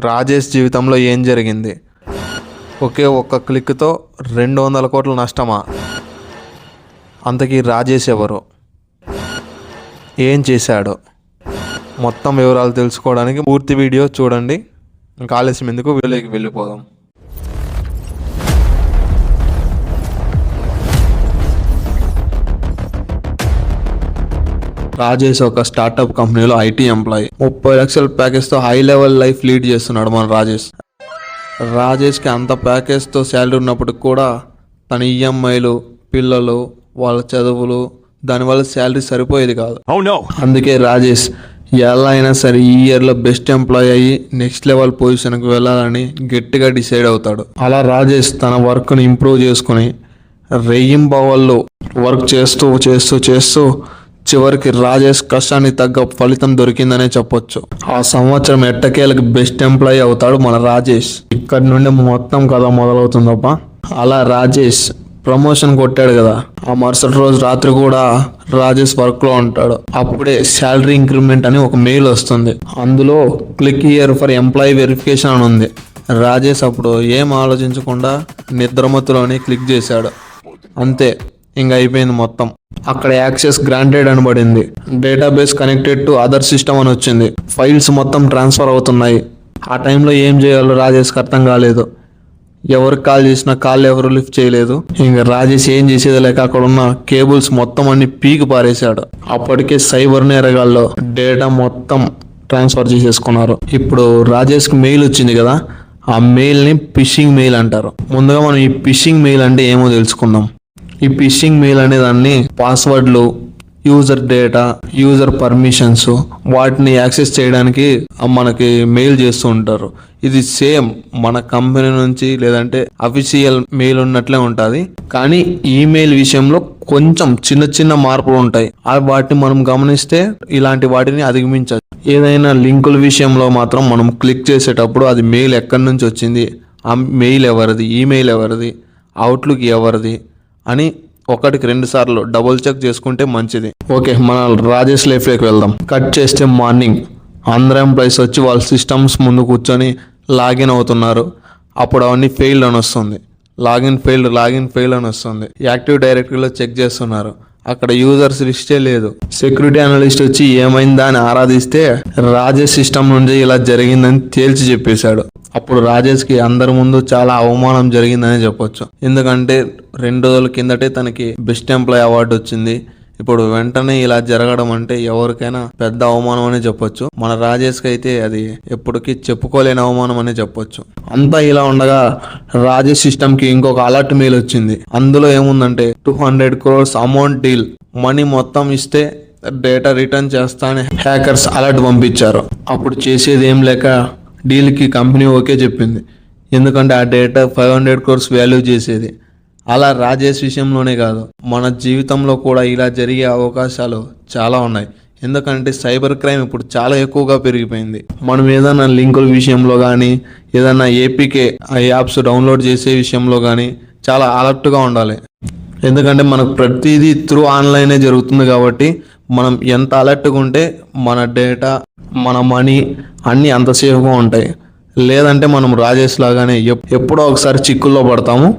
రాజేష్ జీవితంలో ఏం జరిగింది? ఒకే ఒక్క క్లిక్తో 200 కోట్ల నష్టమా? అంతకీ రాజేష్ ఎవరు, ఏం చేశాడో మొత్తం వివరాలు తెలుసుకోవడానికి పూర్తి వీడియో చూడండి. ఇంకా ఆలస్యం ఎందుకు, వీడియోలోకి వెళ్ళిపోదాం. రాజేష్ ఒక స్టార్టప్ కంపెనీలో ఐటీ ఎంప్లాయీ. 30 లక్షల ప్యాకేజ్తో హై లెవెల్ లైఫ్ లీడ్ చేస్తున్నాడు మన రాజేష్కి అంత ప్యాకేజ్తో శాలరీ ఉన్నప్పటికి కూడా తన ఈఎంఐలు, పిల్లలు, వాళ్ళ చదువులు, దానివల్ల శాలరీ సరిపోయేది కాదు. అందుకే రాజేష్ ఎలా అయినా సరే ఈ ఇయర్లో బెస్ట్ ఎంప్లాయీ అయ్యి నెక్స్ట్ లెవెల్ పొజిషన్కి వెళ్ళాలని గట్టిగా డిసైడ్ అవుతాడు. అలా రాజేష్ తన వర్క్ని ఇంప్రూవ్ చేసుకుని రెయ్యింబవళ్ళు వర్క్ చేస్తూ చేస్తూ చేస్తూ చివరికి రాజేష్ కష్టానికి తగ్గ ఫలితం దొరికిందనే చెప్పొచ్చు. ఆ సంవత్సరం ఎట్టకేలకు బెస్ట్ ఎంప్లాయీ అవుతాడు మన రాజేష్. ఇక్కడి నుండి మొత్తం కథ మొదలవుతుందప్ప. అలా రాజేష్ ప్రమోషన్ కొట్టాడు కదా, ఆ మరుసటి రోజు రాత్రి కూడా రాజేష్ వర్క్లో ఉంటాడు. అప్పుడే శాలరీ ఇంక్రిమెంట్ అని ఒక మెయిల్ వస్తుంది. అందులో click here for employee verification అని ఉంది. రాజేష్ అప్పుడు ఏం ఆలోచించకుండా నిద్రమత్తులోని క్లిక్ చేశాడు. అంతే, ఇంకా అయిపోయింది మొత్తం. అక్కడ యాక్సెస్ గ్రాంటెడ్ అని పడింది. Database connected to other system అని వచ్చింది. ఫైల్స్ మొత్తం ట్రాన్స్ఫర్ అవుతున్నాయి. ఆ టైంలో ఏం చేయాలో రాజేష్కి అర్థం కాలేదు. ఎవరికి కాల్ చేసినా కాల్ ఎవరు లిఫ్ట్ చేయలేదు. ఇంకా రాజేష్ ఏం చేసేది లేక అక్కడ ఉన్న కేబుల్స్ మొత్తం అన్ని పీకి పారేశాడు. అప్పటికే సైబర్ నేరగాళ్ళు డేటా మొత్తం ట్రాన్స్ఫర్ చేసేసుకున్నారు. ఇప్పుడు రాజేష్కి మెయిల్ వచ్చింది కదా, ఆ మెయిల్ని ఫిషింగ్ మెయిల్ అంటారు. ముందుగా మనం ఈ ఫిషింగ్ మెయిల్ అంటే ఏమో తెలుసుకుందాం. ఈ ఫిషింగ్ మెయిల్ అనే దాన్ని పాస్వర్డ్లు, యూజర్ డేటా, యూజర్ పర్మిషన్స్ వాటిని యాక్సెస్ చేయడానికి మనకి మెయిల్ చేస్తూ ఉంటారు. ఇది సేమ్ మన కంపెనీ నుంచి లేదంటే అఫీషియల్ మెయిల్ ఉన్నట్లే ఉంటుంది. కానీ ఈమెయిల్ విషయంలో కొంచెం చిన్న చిన్న మార్పులు ఉంటాయి. వాటిని మనం గమనిస్తే ఇలాంటి వాటిని అధిగమించవచ్చు. ఏదైనా లింకుల విషయంలో మాత్రం మనం క్లిక్ చేసేటప్పుడు అది మెయిల్ ఎక్కడి నుంచి వచ్చింది, ఆ మెయిల్ ఎవరిది, ఈమెయిల్ ఎవరిది, అవుట్లుక్ ఎవరిది అని 1కి 2 సార్లు డబుల్ చెక్ చేసుకుంటే మంచిది. ఓకే, మన రాజేష్ లైఫ్లోకి వెళ్దాం. కట్ చేస్తే మార్నింగ్ అందరూ ఎంప్లాయీస్ వచ్చి వాళ్ళ సిస్టమ్స్ ముందు కూర్చొని లాగిన్ అవుతున్నారు. అప్పుడు అవన్నీ ఫెయిల్డ్ అని వస్తుంది. లాగిన్ ఫెయిల్డ్ అని వస్తుంది. యాక్టివ్ డైరెక్టరీలో చెక్ చేస్తున్నారు. అక్కడ యూజర్స్ లిస్టే లేదు. సెక్యూరిటీ అనలిస్ట్ వచ్చి ఏమైందా అని ఆరాధిస్తే రాజేష్ సిస్టమ్ నుంచి ఇలా జరిగిందని తేల్చి చెప్పేశాడు. అప్పుడు రాజేష్కి అందరి ముందు చాలా అవమానం జరిగిందని చెప్పొచ్చు. ఎందుకంటే 2 రోజుల కిందటే తనకి బెస్ట్ ఎంప్లాయీ అవార్డు వచ్చింది. ఇప్పుడు వెంటనే ఇలా జరగడం అంటే ఎవరికైనా పెద్ద అవమానం అనే చెప్పొచ్చు. మన రాజేష్కి అయితే అది ఎప్పటికీ చెప్పుకోలేని అవమానం అనే చెప్పొచ్చు. అంతా ఇలా ఉండగా రాజేష్ సిస్టమ్కి ఇంకొక అలర్ట్ మెయిల్ వచ్చింది. అందులో ఏముందంటే 200 crores అమౌంట్ డీల్, మనీ మొత్తం ఇస్తే డేటా రిటర్న్ చేస్తా అని హ్యాకర్స్ అలర్ట్ పంపించారు. అప్పుడు చేసేది ఏం లేక డీల్కి కంపెనీ ఓకే చెప్పింది. ఎందుకంటే ఆ డేటా 500 crores వాల్యూ చేసేది. అలా రాజేష్ విషయంలోనే కాదు, మన జీవితంలో కూడా ఇలా జరిగే అవకాశాలు చాలా ఉన్నాయి. ఎందుకంటే సైబర్ క్రైమ్ ఇప్పుడు చాలా ఎక్కువగా పెరిగిపోయింది. మనం ఏదైనా లింకుల విషయంలో కానీ, ఏదైనా ఏపీకే యాప్స్ డౌన్లోడ్ చేసే విషయంలో కానీ చాలా అలర్ట్గా ఉండాలి. ఎందుకంటే మనకు ప్రతిదీ త్రూ ఆన్లైనే జరుగుతుంది కాబట్టి మనం ఎంత అలర్ట్గా ఉంటే మన డేటా, మన మనీ అన్నీ అంత సేఫ్గా ఉంటాయి. లేదంటే మనం రాజేష్ లాగానే ఎప్పుడో ఒకసారి చిక్కుల్లో పడతాము.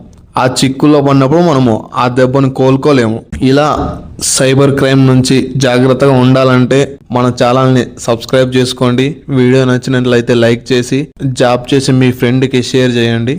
ఆ చిక్కుల్లో పడినప్పుడు మనము ఆ దెబ్బను కోలుకోలేము. ఇలా సైబర్ క్రైమ్ నుంచి జాగ్రత్తగా ఉండాలంటే మన ఛానల్ని సబ్స్క్రైబ్ చేసుకోండి. వీడియో నచ్చినట్లయితే లైక్ చేసి, జాబ్ చేసి మీ ఫ్రెండ్కి షేర్ చేయండి.